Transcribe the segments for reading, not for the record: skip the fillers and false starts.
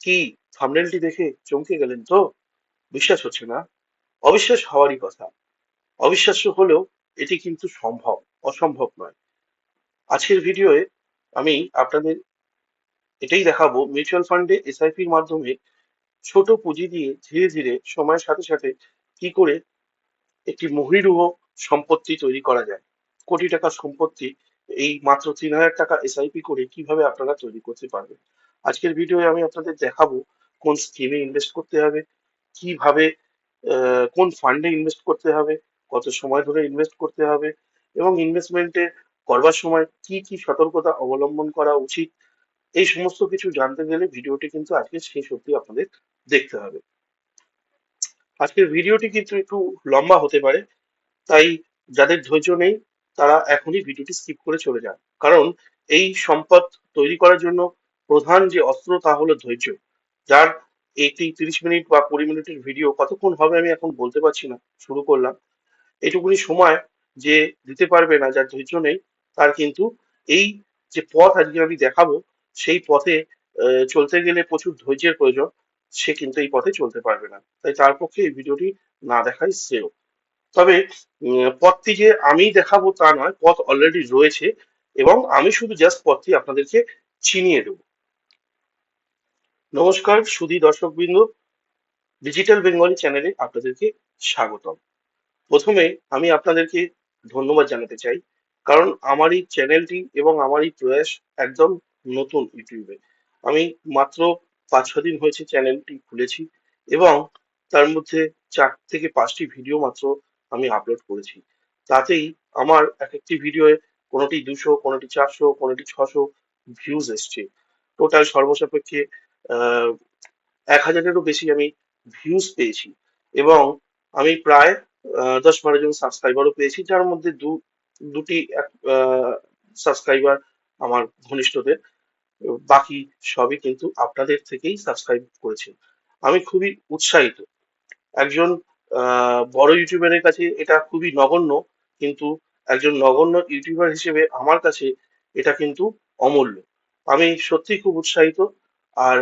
কি থাম্বনেলটি দেখে চমকে গেলেন তো? বিশ্বাস হচ্ছে না? অবিশ্বাস হওয়ারই কথা। অবিশ্বাস্য হলেও এটি কিন্তু সম্ভব, অসম্ভব নয়। আজকের ভিডিওয়ে আমি আপনাদের এটাই দেখাবো, মিউচুয়াল ফান্ডে এসআইপির মাধ্যমে ছোট পুঁজি দিয়ে ধীরে ধীরে সময়ের সাথে সাথে কি করে একটি মহীরুহ সম্পত্তি তৈরি করা যায়। কোটি টাকার সম্পত্তি এই মাত্র ৩,০০০ টাকা এসআইপি করে কিভাবে আপনারা তৈরি করতে পারবেন। আজকের ভিডিওয়ে আমি আপনাদের দেখাবো কোন স্কিমে ইনভেস্ট করতে হবে, কিভাবে কোন ফান্ডে ইনভেস্ট করতে হবে, কত সময় ধরে ইনভেস্ট করতে হবে, এবং ইনভেস্টমেন্টে করবার সময় কি কি সতর্কতা অবলম্বন করা উচিত। এই সমস্ত কিছু জানতে গেলে ভিডিওটি কিন্তু আজকে শেষ অবধি আপনাদের দেখতে হবে। আজকের ভিডিওটি কিন্তু একটু লম্বা হতে পারে, তাই যাদের ধৈর্য নেই তারা এখনই ভিডিওটি স্কিপ করে চলে যান। কারণ এই সম্পদ তৈরি করার জন্য প্রধান যে অস্ত্র তা হলো ধৈর্য। যার একটি 30 মিনিট বা 20 মিনিটের ভিডিও কতক্ষণ হবে আমি এখন বলতে পারছি না, শুরু করলাম। এইটুকুনি সময় যে দিতে পারবে না, যার ধৈর্য নেই, তার কিন্তু এই যে পথ আজকে আমি দেখাবো সেই পথে চলতে গেলে প্রচুর ধৈর্যের প্রয়োজন। সে কিন্তু এই পথে চলতে পারবে না, তাই তার পক্ষে এই ভিডিওটি না দেখাই শ্রেয়। তবে পথটি যে আমি দেখাবো তা নয়, পথ অলরেডি রয়েছে এবং আমি শুধু জাস্ট পথটি আপনাদেরকে চিনিয়ে দেবো। নমস্কার সুধী দর্শকবৃন্দ, ডিজিটাল বেঙ্গলি চ্যানেলে আপনাদেরকে স্বাগতম। প্রথমে আমি আপনাদেরকে ধন্যবাদ জানাতে চাই, কারণ আমার এই চ্যানেলটি এবং আমার এই প্রয়াস একদম নতুন ইউটিউবে। আমি মাত্র ৫-৬ দিন হয়েছে চ্যানেলটি খুলেছি এবং তার মধ্যে ৪ থেকে ৫টি ভিডিও মাত্র আমি আপলোড করেছি। তাতেই আমার এক একটি ভিডিওয়ে কোনোটি ২০০, কোনোটি ৪০০, কোনোটি ৬০০ ভিউজ এসছে। টোটাল সর্বসাপেক্ষে আহ ১,০০০-এরও বেশি আমি ভিউজ পেয়েছি এবং আমি প্রায় ১০-১২ জন সাবস্ক্রাইবারও পেয়েছি, যার মধ্যে দুটি সাবস্ক্রাইবার আমার ঘনিষ্ঠদের। বাকি সবই কিন্তু আপনাদের থেকেই সাবস্ক্রাইব করেছে। আমি খুবই উৎসাহিত। একজন বড় ইউটিউবারের কাছে এটা খুবই নগণ্য, কিন্তু একজন নগণ্য ইউটিউবার হিসেবে আমার কাছে এটা কিন্তু অমূল্য। আমি সত্যি খুব উৎসাহিত। আর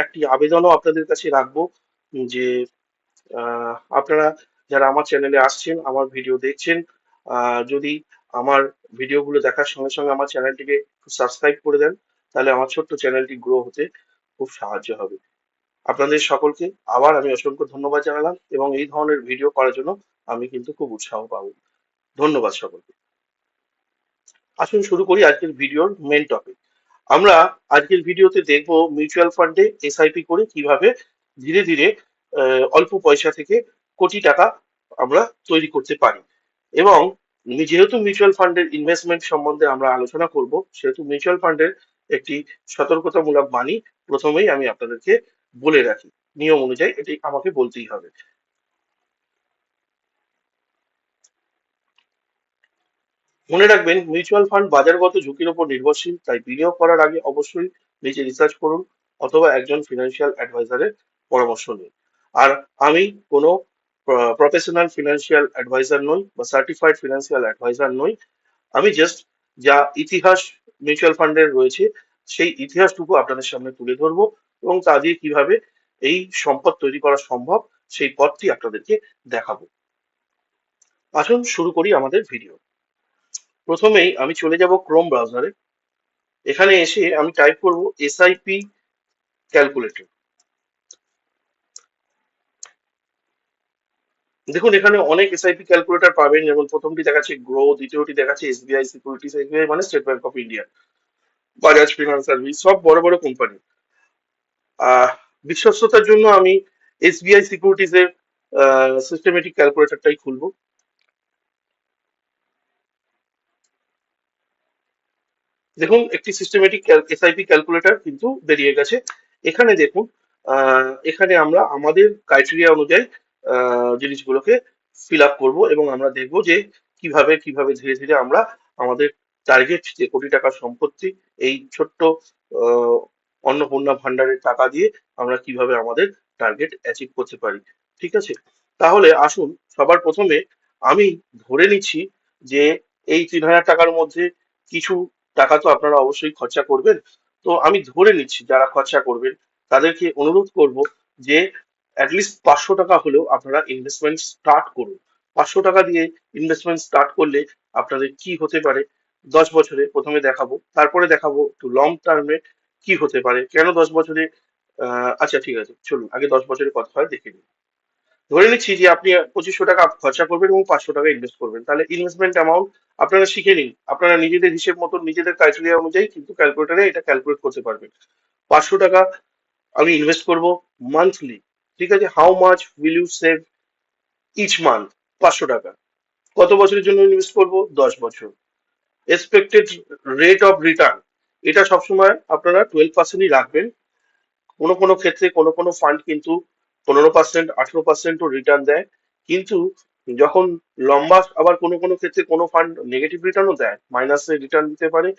একটি আবেদনও আপনাদের কাছে রাখবো যে আপনারা যারা আমার চ্যানেলে আসছেন, আমার ভিডিও দেখছেন, যদি আমার ভিডিওগুলো দেখার সঙ্গে সঙ্গে আমার চ্যানেলটিকে সাবস্ক্রাইব করে দেন, তাহলে আমার ছোট্ট চ্যানেলটি গ্রো হতে খুব সাহায্য হবে। আপনাদের সকলকে আবার আমি অসংখ্য ধন্যবাদ জানালাম এবং এই ধরনের ভিডিও করার জন্য আমি কিন্তু খুব উৎসাহ পাবো। ধন্যবাদ সকলকে। আসুন শুরু করি আজকের ভিডিওর মেন টপিক। আমরা আজকের ভিডিওতে দেখব মিউচুয়াল ফান্ডে এসআইপি করে কিভাবে ধীরে ধীরে অল্প পয়সা থেকে কোটি টাকা আমরা তৈরি করতে পারি। এবং যেহেতু মিউচুয়াল ফান্ডের ইনভেস্টমেন্ট সম্বন্ধে আমরা আলোচনা করব, সেহেতু মিউচুয়াল ফান্ডের একটি সতর্কতামূলক বাণী প্রথমেই আমি আপনাদেরকে বলে রাখি। নিয়ম অনুযায়ী এটি আমাকে বলতেই হবে। মনে রাখবেন, মিউচুয়াল ফান্ড বাজারগত ঝুঁকির উপর নির্ভরশীল, তাই বিনিয়োগ করার আগে অবশ্যই নিজে রিসার্চ করুন অথবা একজন ফিনান্সিয়াল অ্যাডভাইজারের পরামর্শ নিন। আর আমি কোনো প্রফেশনাল ফিনান্সিয়াল অ্যাডভাইজার নই বা সার্টিফাইড ফিনান্সিয়াল অ্যাডভাইজার নই। আমি জাস্ট যা ইতিহাস মিউচুয়াল ফান্ডের রয়েছে সেই ইতিহাসটুকু আপনাদের সামনে তুলে ধরবো এবং তা দিয়ে কিভাবে এই সম্পদ তৈরি করা সম্ভব সেই পথটি আপনাদেরকে দেখাবো। আসুন শুরু করি আমাদের ভিডিও। প্রথমেই আমি চলে যাব ক্রোম ব্রাউজারে। এখানে এসে আমি টাইপ করব এসআইপি ক্যালকুলেটর। দেখুন এখানে অনেক এসআইপি ক্যালকুলেটর পাবেন, যেমন প্রথমটি দেখাচ্ছে গ্রো, দ্বিতীয়টি দেখাচ্ছে এসবিআই সিকিউরিটিজ, এসবিআই মানে state bank of India, Bajaj finance service, সব বড় বড় কোম্পানি। আহ বিশ্বস্ততার জন্য আমি এসবিআই সিকিউরিটিজ এর সিস্টেমেটিক ক্যালকুলেটরটাই খুলবো। দেখুন একটি সিস্টেমেটিক এসআইপি ক্যালকুলেটর কিন্তু বেরিয়ে গেছে। এখানে দেখুন, এখানে আমরা আমাদের ক্রাইটেরিয়া অনুযায়ী জিনিসগুলোকে ফিল আপ করবো এবং আমরা দেখবো যে কিভাবে কিভাবে ধীরে ধীরে আমরা আমাদের টার্গেট যে কোটি টাকার সম্পত্তি, এই ছোট্ট আহ, অন্নপূর্ণা ভান্ডারের টাকা দিয়ে আমরা কিভাবে আমাদের টার্গেট অ্যাচিভ করতে পারি। ঠিক আছে, তাহলে আসুন সবার প্রথমে আমি ধরে নিচ্ছি যে এই ৩,০০০ টাকার মধ্যে কিছু টাকা তো আপনারা অবশ্যই খরচা করবেন। তো আমি ধরে নিচ্ছি যারা খরচা করবেন তাদেরকে অনুরোধ করব যে অ্যাটলিস্ট 500 টাকা হলেও আপনারা ইনভেস্টমেন্ট স্টার্ট করুন। 500 টাকা দিয়ে ইনভেস্টমেন্ট স্টার্ট করলে আপনাদের কি হতে পারে 10 বছরে, প্রথমে দেখাবো, তারপরে দেখাবো একটু লং টার্মে কি হতে পারে, কেন 10 বছরে। আচ্ছা ঠিক আছে, চলুন আগে 10 বছরের কথা হয় দেখে নিন। ধরে নিচ্ছি যে আপনি 2500 টাকা খরচা করবেন এবং 500 টাকা ইনভেস্ট করবেন, তাহলে ইনভেস্টমেন্ট অ্যামাউন্ট আপনারা শিখে নিন। আপনারা নিজেদের হিসেব মতো নিজেদের ক্রাইটেরিয়া অনুযায়ী কিন্তু ক্যালকুলেটারে এটা ক্যালকুলেট করতে পারবেন। 500 টাকা আমি ইনভেস্ট করব মান্থলি, ঠিক আছে। How much will you save each month? 500 টাকা। কত বছরের জন্য ইনভেস্ট করব? 10 বছর। এক্সপেক্টেড রেট অফ রিটার্ন, এটা সবসময় আপনারা 12%ই রাখবেন। কোনো কোনো ক্ষেত্রে কোনো কোনো ফান্ড কিন্তু 15%, 18%ও রিটার্ন দেয়। কিন্তু যখন লম্বা, আবার কোনো কোনো ক্ষেত্রে কোনো ফান্ড নেগেটিভ রিটার্নও দেয়, মাইনাসে রিটার্ন দিতে পারে,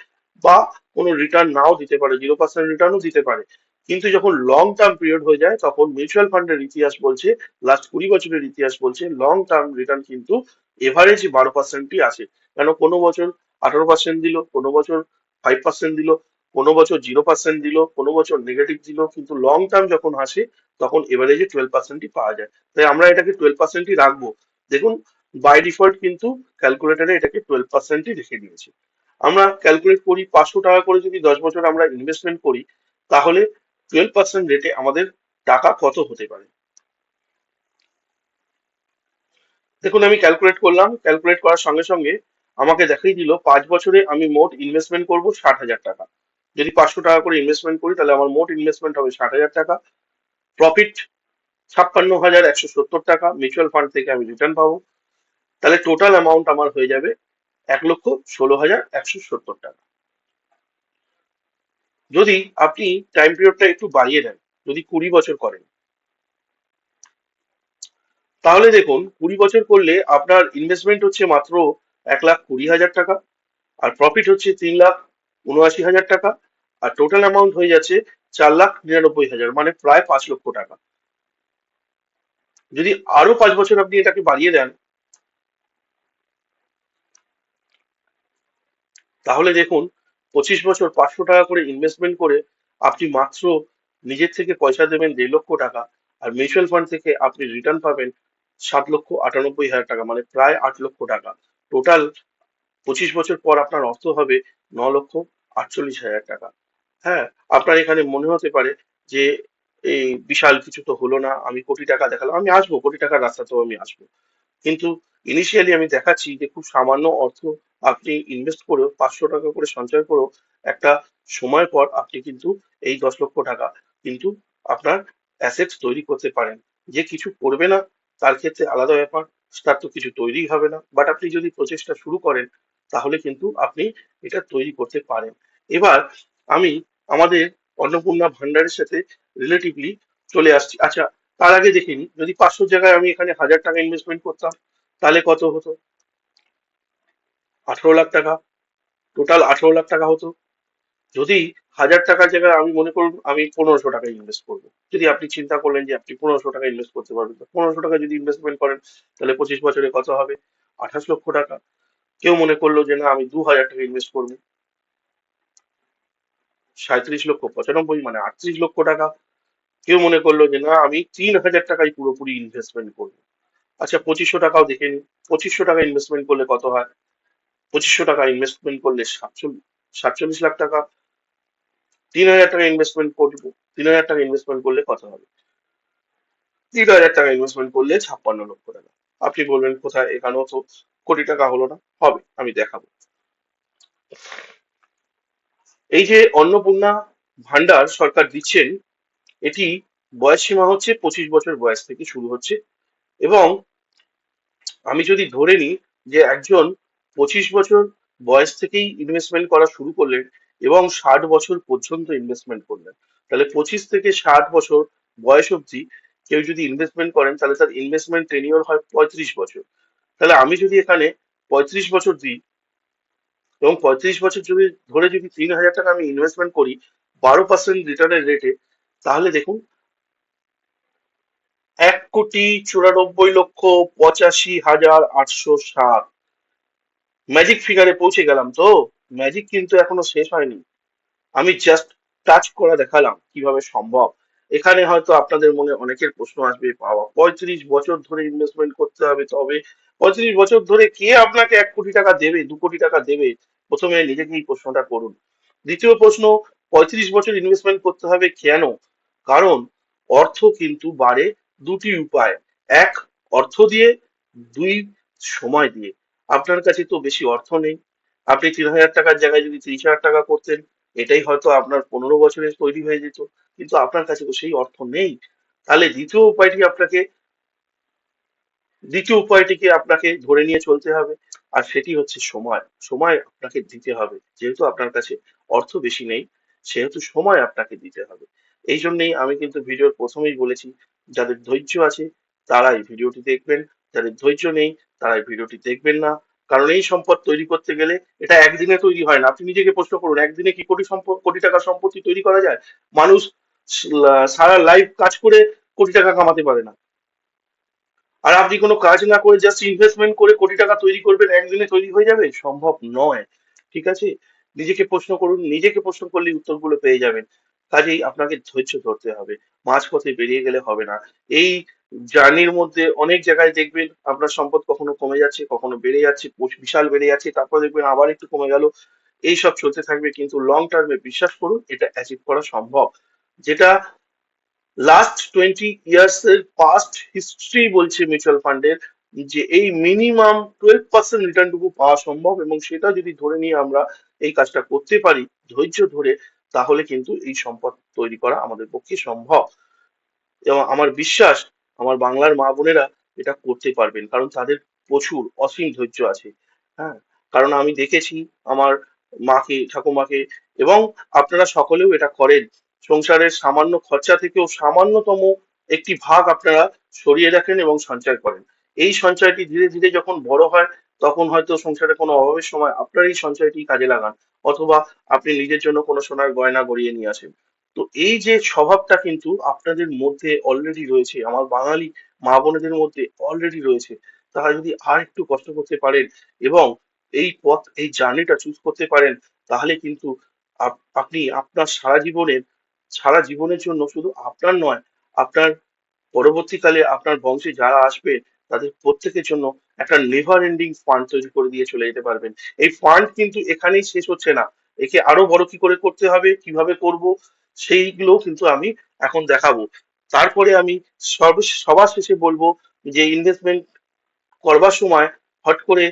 বা কোনো রিটার্ন নাও দিতে পারে, 0% রিটার্নও দিতে পারে। কিন্তু যখন লং টার্ম পিরিয়ড হয়ে যায়, তখন মিউচুয়াল ফান্ডের ইতিহাস বলছে, লাস্ট 20 বছরের ইতিহাস বলছে, লং টার্ম রিটার্ন কিন্তু এভারেজ 12%ই আসে। কেন, কোনো বছর 18% দিল, কোনো বছর 5% দিল, কোনো বছর 0% দিল, কোনো বছর নেগেটিভ দিল, কিন্তু লং টার্ম যখন আসে তখন এভারেজে 12%ই পাওয়া যায়। তাই আমরা এটাকে 12%ই রাখবো। দেখুন, বাই ডিফল্ট কিন্তু ক্যালকুলেটারে এটাকে 12%ই রেখে দিয়েছে। আমরা ক্যালকুলেট করি, 500 টাকা করে যদি 10 বছর আমরা ইনভেস্টমেন্ট করি, তাহলে 12% রেটে আমাদের টাকা কত হতে পারে। দেখুন, আমি ক্যালকুলেট করলাম, ক্যালকুলেট করার সঙ্গে সঙ্গে আমাকে দেখিয়ে দিল 5 বছরে আমি মোট ইনভেস্টমেন্ট করব 60,000 টাকা। যদি 500 টাকা করে ইনভেস্টমেন্ট করি তাহলে আমার মোট ইনভেস্টমেন্ট হবে 60,000 টাকা। প্রফিট 56,170 টাকা মিউচুয়াল ফান্ড থেকে আমি রিটার্ন পাবো। তাহলে টোটাল অ্যামাউন্ট আমার হয়ে যাবে 1,16,170 টাকা। যদি আপনি টাইম পিরিয়ডটা একটু বাড়িয়ে দেন, যদি 20 বছর করেন, তাহলে দেখুন 20 বছর করলে আপনার ইনভেস্টমেন্ট হচ্ছে মাত্র 1,20,000 টাকা, আর প্রফিট হচ্ছে 3,79,000 টাকা, আর টোটাল অ্যামাউন্ট হয়ে যাচ্ছে 4,99,000, মানে প্রায় 5 লক্ষ টাকা। যদি আরো 5 বছর আপনি এটাকে বাড়িয়ে দেন, তাহলে দেখুন 25 বছর 500 টাকা করে ইনভেস্টমেন্ট করে আপনি মাত্র নিজের থেকে পয়সা দেবেন 1,50,000 টাকা, আর মিউচুয়াল ফান্ড থেকে আপনি রিটার্ন পাবেন 7,98,000 টাকা, মানে প্রায় 8 লক্ষ টাকা। টোটাল 25 বছর পর আপনার অর্থ হবে 9,48,000 টাকা। হ্যাঁ, আপনার এখানে মনে হতে পারে যে এই বিশাল কিছু তো হলো না, আমি কোটি টাকা দেখালাম। আমি আসবো, কোটি টাকার রাস্তাতেও আমি আসবো, কিন্তু ইনিশিয়ালি আমি দেখাচ্ছি যে খুব সামান্য অর্থ আপনি ইনভেস্ট করেও, 500 টাকা করে সঞ্চয় করেও, একটা সময় পর আপনি কিন্তু এই 10 লক্ষ টাকা কিন্তু আপনার অ্যাসেটস তৈরি করতে পারেন। যে কিছু করবে না তার ক্ষেত্রে আলাদা ব্যাপার, তার তো কিছু তৈরি হবে না, বাট আপনি যদি প্রচেষ্টা শুরু করেন তাহলে কিন্তু আপনি এটা তৈরি করতে পারেন। এবার আমি আমাদের অন্নপূর্ণা ভান্ডারের সাথে রিলেটিভলি চলে আসছি। আচ্ছা, তার আগে দেখে নিই, যদি 500 জায়গায় আমি এখানে 1,000 টাকা ইনভেস্টমেন্ট করতাম, তাহলে কত হতো? 18 লাখ টাকা। টোটাল 18 লাখ টাকা হতো। যদি 1,000 টাকার জায়গায় আমি মনে করুন আমি 1,500 টাকা ইনভেস্ট করবো, যদি আপনি চিন্তা করলেন যে আপনি 1,500 টাকা ইনভেস্ট করতে পারবেন, তো 1,500 টাকা যদি ইনভেস্টমেন্ট করেন তাহলে 25 বছরে কত হবে? 28 লক্ষ টাকা। কেউ মনে করলো যে না আমি 2,000 টাকা ইনভেস্ট করবো, 37,95,000, মানে 38 লক্ষ টাকা। কেউ মনে করলো যে না আমি 3,000 টাকাই পুরোপুরি ইনভেস্টমেন্ট করবো। আচ্ছা, 2500 টাকাও দেখে নিন, 2500 টাকা ইনভেস্টমেন্ট করলে কত হয়? 2500 টাকা ইনভেস্টমেন্ট করলে 47 লাখ টাকা। 3,000 টাকা ইনভেস্টমেন্ট করবো, 3,000 টাকা ইনভেস্টমেন্ট করলে কত হবে? 3,000 টাকা ইনভেস্টমেন্ট করলে 56 লক্ষ টাকা। আপনি বলবেন কোথায়, এখানেও তো কোটি টাকা হলো না। হবে, আমি দেখাবো। এই যে অন্নপূর্ণা ভান্ডার সরকার দিচ্ছেন, এটি বয়স সীমা হচ্ছে 25 বছর বয়স থেকে শুরু হচ্ছে। এবং আমি যদি ধরে নিই যে একজন 25 বছর বয়স থেকেই ইনভেস্টমেন্ট করা শুরু করলেন এবং 60 বছর পর্যন্ত ইনভেস্টমেন্ট করলেন, তাহলে 25 থেকে 60 বছর বয়স অবধি কেউ যদি ইনভেস্টমেন্ট করেন তাহলে তার ইনভেস্টমেন্ট টেনিওর হয় 35 বছর। তাহলে আমি যদি এখানে 35 বছর দিই এবং 35 বছর যদি ধরে যদি 3,000 টাকা আমি ইনভেস্টমেন্ট করি 12% রিটার্নের রেটে, তাহলে দেখুন 1,94,85,807 ম্যাজিক ফিগারে পৌঁছে গেলাম তো। ম্যাজিক কিন্তু এখনো শেষ হয়নি, আমি জাস্ট টাচ করা দেখালাম কিভাবে সম্ভব। এখানে হয়তো আপনাদের মনে অনেকের প্রশ্ন আসবে, বাবা 35 বছর ধরে ইনভেস্টমেন্ট করতে হবে, তবে 35 বছর ধরে কে আপনাকে 1 কোটি টাকা দেবে, 2 কোটি টাকা দেবে? প্রথমে নিজেকে এই প্রশ্নটা করুন। দ্বিতীয় প্রশ্ন, 35 বছর ইনভেস্টমেন্ট করতে হবে কেন? কারণ অর্থ কিন্তু বাড়ে দুটি উপায়: এক, অর্থ দিয়ে; দুই, সময় দিয়ে। আপনার কাছে তো বেশি অর্থ নেই, আপনি 3,000 টাকার জায়গায় যদি 30,000 টাকা করতেন, এটাই হয়তো আপনার 15 বছরে তৈরি হয়ে যেত, কিন্তু আপনার কাছে তো সেই অর্থ নেই। তাহলে দ্বিতীয় উপায়টিকে আপনাকে ধরে নিয়ে চলতে হবে, আর সেটি হচ্ছে সময়। সময় আপনাকে দিতে হবে, যেহেতু আপনার কাছে অর্থ বেশি নেই, সেহেতু সময় আপনাকে দিতে হবে। এই জন্যেই আমি কিন্তু ভিডিওর প্রথমেই বলেছি, যাদের ধৈর্য আছে তারাই ভিডিওটি দেখবেন, যাদের ধৈর্য নেই তারা এই ভিডিওটি দেখবেন না। কারণ এই সম্পদ তৈরি করতে গেলে এটা একদিনে তৈরি হয় না। আপনি নিজেকে প্রশ্ন করুন, একদিনে কি কোটি টাকার সম্পত্তি তৈরি করা যায়? মানুষ সারা লাইফ কাজ করে কোটি টাকা কামাতে পারে না। আর আপনি কোনো কাজ না করে জাস্ট ইনভেস্টমেন্ট করে কোটি টাকা তৈরি করবেন, একদিনে তৈরি হয়ে যাবে? সম্ভব নয়। ঠিক আছে? নিজেকে প্রশ্ন করুন, নিজেকে প্রশ্ন করলে উত্তরগুলো পেয়ে যাবেন। কাজেই আপনাকে ধৈর্য ধরতে হবে, মাঝপথে বেরিয়ে গেলে হবে না। এই জার্নির মধ্যে অনেক জায়গায় দেখবেন আপনার সম্পদ কখনো কমে যাচ্ছে, কখনো বেড়ে যাচ্ছে, বিশাল বেড়ে যাচ্ছে, তারপর দেখবেন আবার একটু কমে গেল। এইসব চলতে থাকবে, কিন্তু লং টার্মে বিশ্বাস করুন এটা অ্যাচিভ করা সম্ভব। যেটা লাস্ট 20 ইয়ার্স এর পাস্ট হিস্ট্রি বলছে মিউচুয়াল ফান্ডের, যে এই মিনিমাম 12% রিটার্ন টুকু পাওয়া সম্ভব, এবং সেটা যদি ধরে নিয়ে আমরা এই কাজটা করতে পারি ধৈর্য ধরে, তাহলে কিন্তু এই সম্পদ তৈরি করা আমাদের পক্ষে সম্ভব। এবং আমার বিশ্বাস আমার বাংলার মা বোনেরা এটা করতে পারবেন, কারণ তাদের প্রচুর অসীম ধৈর্য আছে। হ্যাঁ, কারণ আমি দেখেছি আমার মাকে, ঠাকুমাকে, এবং আপনারা সকলেও এটা করেন। সংসারের সামান্য খরচা থেকেও সামান্যতম একটি ভাগ আপনারা সরিয়ে রাখেন এবং সঞ্চয় করেন। এই সঞ্চয়টি ধীরে ধীরে যখন বড় হয়, তখন হয়তো সংসারে কোনো অভাবের সময় আপনার এই সঞ্চয়টি কাজে লাগান, অথবা আপনি নিজের জন্য কোনো সোনার গয়না গড়িয়ে নিয়ে আসেন। তো এই যে স্বভাবটা কিন্তু আপনাদের মধ্যে অলরেডি রয়েছে, আমার বাঙালি মা বোনেদের মধ্যে অলরেডি রয়েছে। তারা যদি আর একটু কষ্ট করতে পারেন এবং এই জার্নিটা চুজ করতে পারেন, তাহলে কিন্তু আপনি আপনার সারা জীবনের জন্য, শুধু আপনার নয়, আপনার পরবর্তীকালে আপনার বংশে যারা আসবে তাদের প্রত্যেকের জন্য একটা নেভার এন্ডিং ফান্ড তৈরি করে দিয়ে চলে যেতে পারবেন। এই ফান্ড কিন্তু এখানেই শেষ হচ্ছে না, একে আরো বড় কি করে করতে হবে, কিভাবে করব, সেইগুলো কিন্তু আমি এখন দেখাবো। তারপরে আমি সবার শেষে বলবো যে ইনভেস্টমেন্ট করবার সময় হট করে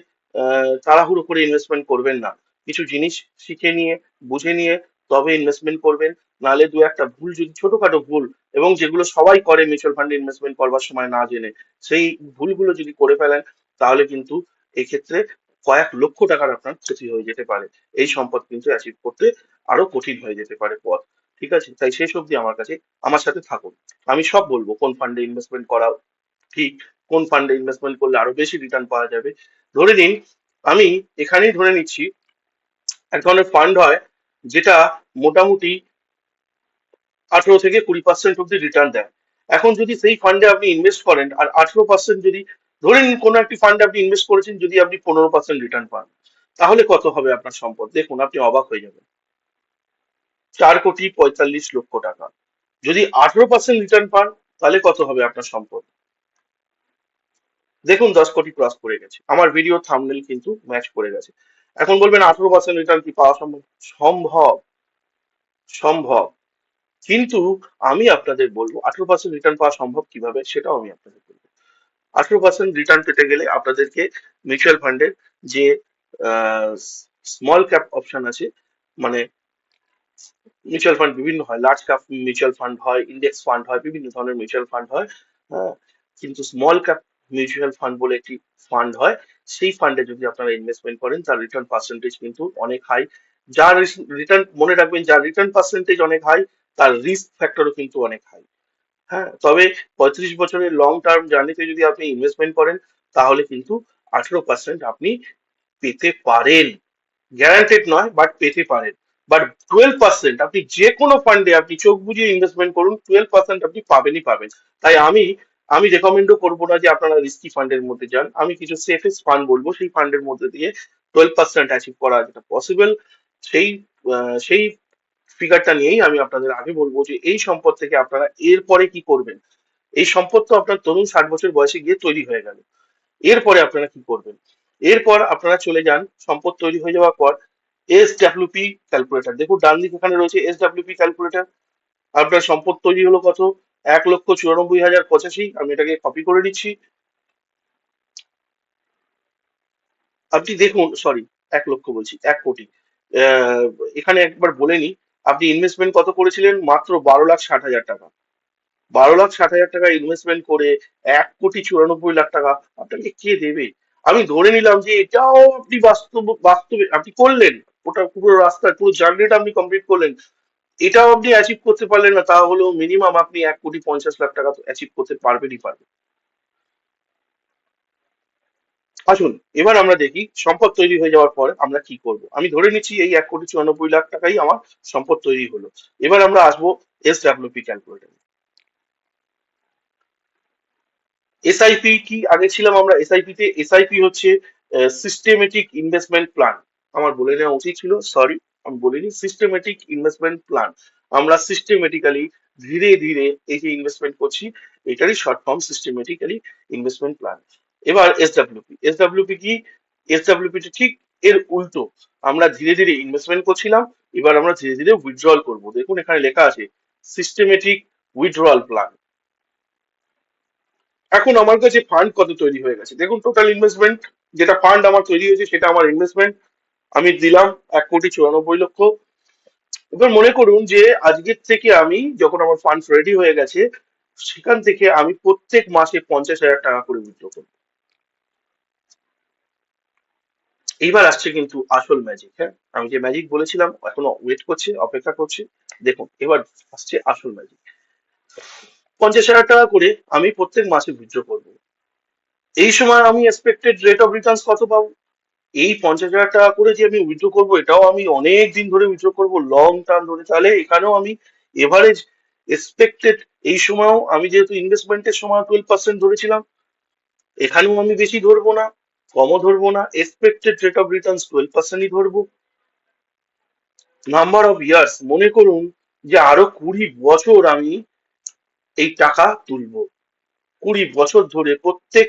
তাড়াহুড়ো করে ইনভেস্টমেন্ট করবেন না। কিছু জিনিস শিখে নিয়ে, বুঝে নিয়ে তবে ইনভেস্টমেন্ট করবেন। নাহলে দু একটা ভুল, যদি ছোটখাটো ভুল, এবং যেগুলো সবাই করে মিউচুয়াল ফান্ডে ইনভেস্টমেন্ট করবার সময় না জেনে, সেই ভুলগুলো যদি করে ফেলেন, তাহলে কিন্তু এক্ষেত্রে কয়েক লক্ষ টাকার আপনার ক্ষতি হয়ে যেতে পারে। এই সম্পদ কিন্তু অ্যাচিভ করতে আরো কঠিন হয়ে যেতে পারে পথ। ঠিক আছে? তাই শেষ অবধি আমার সাথে থাকুন। আমি সব বলবো, কোন ফান্ডে ইনভেস্টমেন্ট করা ঠিক, কোন ফান্ডে ইনভেস্টমেন্ট করলে আরো বেশি রিটার্ন পাওয়া যাবে। ধরে নিন, আমি এখানেই ধরে নিচ্ছি, এক ধরনের ফান্ড হয় যেটা মোটামুটি 18 থেকে 20% অব্দি রিটার্ন দেয়। এখন যদি সেই ফান্ডে আপনি ইনভেস্ট করেন, আর 18% যদি, ধরে নিন কোনো একটি ফান্ডে আপনি ইনভেস্ট করেছেন, যদি আপনি 15% রিটার্ন পান, তাহলে কত হবে আপনার সম্পদ? দেখুন, আপনি অবাক হয়ে যাবেন। 4,45,00,000 টাকা। যদি 18% রিটার্ন পান, তাহলে কত হবে আপনার সম্পদ? দেখুন, 10 কোটি ক্রস করে গেছে। আমার ভিডিও থাম্বনেল কিন্তু ম্যাচ করে গেছে। এখন বলবেন 18% রিটার্ন কি পাওয়া সম্ভব? সম্ভব, সম্ভব। কিন্তু আমি আপনাদের বলবো 18% রিটার্ন পাওয়া সম্ভব কিভাবে, সেটাও আমি আপনাদের বলবো। 18% রিটার্ন পেতে গেলে আপনাদেরকে মিউচুয়াল ফান্ডের যে স্মল ক্যাপ অপশন আছে, মানে মিউচুয়াল ফান্ড বিভিন্ন হয়, লার্জ ক্যাপ মিউচুয়াল ফান্ড হয়, ইন্ডেক্স ফান্ড হয়, বিভিন্ন ধরনের মিউচুয়াল ফান্ড হয়। হ্যাঁ, কিন্তু স্মল ক্যাপ মিউচুয়াল ফান্ড বলে একটি ফান্ড হয়, সেই ফান্ডে যদি আপনারা ইনভেস্টমেন্ট করেন, তার রিটার্ন পার্সেন্টেজ কিন্তু অনেক হাই। যার রিটার্ন, মনে রাখবেন, যার রিটার্ন পার্সেন্টেজ অনেক হাই, তার রিস্ক ফ্যাক্টরও কিন্তু অনেক হাই। হ্যাঁ, তবে 35 বছরের লং টার্ম জার্নিতে যদি আপনি ইনভেস্টমেন্ট করেন, তাহলে কিন্তু 18% আপনি পেতে পারেন। গ্যারান্টেড নয়, বাট পেতে পারেন। বাট 12% আপনি যে কোনো ফান্ডে আপনি চোখ বুজিয়ে ইনভেস্টমেন্ট করুন, 12% আপনি পাবেনই পাবেন। তাই আমি রেকমেন্ডও করবো না যে আপনারা রিস্কি ফান্ডের মধ্যে যান। আমি কিছু সেফেস্ট ফান্ড বলবো, সেই ফান্ডের মধ্যে দিয়ে 12% অ্যাচিভ করা যেটা পসিবল, সেই সেই ফিগারটা নিয়েই আমি আপনাদের আগে বলবো যে এই সম্পদ থেকে আপনারা এরপরে কি করবেন। এই সম্পদ তো আপনার তরুণ 60 বছর বয়সে গিয়ে তৈরি হয়ে গেল, এরপরে আপনারা কি করবেন। এরপর আপনারা চলে যান সম্পদ তৈরি হয়ে যাওয়ার পর SWP ক্যালকুলেটর। দেখুন ডান দিকে এখানে রয়েছে SWP ক্যালকুলেটর। আপনার সম্পদ তৈরি হলো কত, 1,94,085। আমি এটাকে কপি করে নিচ্ছি। আপনি দেখুন, সরি, 1 লক্ষ বলছি, 1 কোটি। আহ, এখানে একবার বলে নি, আপনি ইনভেস্টমেন্ট কত করেছিলেন, মাত্র 12,60,000 টাকা। 12,60,000 টাকা ইনভেস্টমেন্ট করে 1,94,00,000 টাকা আপনাকে কে দেবে। আমি ধরে নিলাম যে এটাও আপনি বাস্তবে আপনি করলেন, ওটা পুরো রাস্তা পুরো জার্নিটা আপনি কমপ্লিট করলেন, এটাও আপনি অ্যাচিভ করতে পারলেন না, তাহলে মিনিমাম আপনি 1,50,00,000 টাকা তো অ্যাচিভ করতে পারবেনই পারবেন। আসুন, এবার আমরা দেখি সম্পদ তৈরি হয়ে যাওয়ার পর আমরা কি করব। আমি ধরে নিচ্ছি এই 1,94,00,000 টাকাই আমার সম্পদ তৈরি হলো। এবার আমরা আসবো SWP ক্যালকুলেটর। SIP কি, আগে ছিলাম আমরা SIP তে। SIP হচ্ছে সিস্টেমেটিক ইনভেস্টমেন্ট প্ল্যান। আমার বলে নেওয়া উচিত ছিল, সরি, আমি বলিনি। সিস্টেমেটিক ইনভেস্টমেন্ট প্ল্যান, আমরা সিস্টেমেটিক্যালি ধীরে ধীরে এই যে ইনভেস্টমেন্ট করছি, এটারই short form systematically investment plan. এবার SWP কি, SWP ঠিক এর উল্টো। আমরা ধীরে ধীরে ইনভেস্টমেন্ট করছিলাম, এবার আমরা ধীরে ধীরে উইথড্রল করব। দেখুন এখানে লেখা আছে সিস্টেমেটিক উইথড্রল প্ল্যান। এখন আমার কাছে ফান্ড কত তৈরি হয়ে গেছে, দেখুন টোটাল ইনভেস্টমেন্ট, যেটা ফান্ড আমার তৈরি হয়েছে সেটা আমার ইনভেস্টমেন্ট, আমি দিলাম 1,94,00,000। এবার মনে করুন যে আজকের থেকে আমি যখন আমার ফান্ড রেডি হয়ে গেছে, সেখান থেকে আমি প্রত্যেক মাসে 50,000 টাকা করে উইথড্র করবো। এইবার আসছে কিন্তু আসল ম্যাজিক। হ্যাঁ, আমি যে ম্যাজিক বলেছিলাম এখনো ওয়েট করছে, অপেক্ষা করছে। দেখুন এবার আসছে আসল ম্যাজিক। 50,000 টাকা করে আমি প্রত্যেক মাসে উইথড্র করবো। এই সময় আমি এক্সপেক্টেড রেট অফ রিটার্ন কত পাবো। এই 50,000 টাকা করে যে আমি উইথড্র করবো, এটাও আমি অনেক দিন ধরে উইথড্র করবো, লং টার্ম ধরে, তাহলে এখানেও আমি এভারেজ এক্সপেক্টেড, এই সময়ও আমি যেহেতু ইনভেস্টমেন্টের সময় 12% ধরেছিলাম, এখানেও আমি বেশি ধরবো না, কমও ধরবো না, এক্সপেক্টেড রেট অফ রিটার্ন 12%ই ধরবো। নাম্বার অফ ইয়ার্স, মনে করুন যে আরো 20 বছর আমি এই টাকা তুলবো। 20 বছর ধরে প্রত্যেক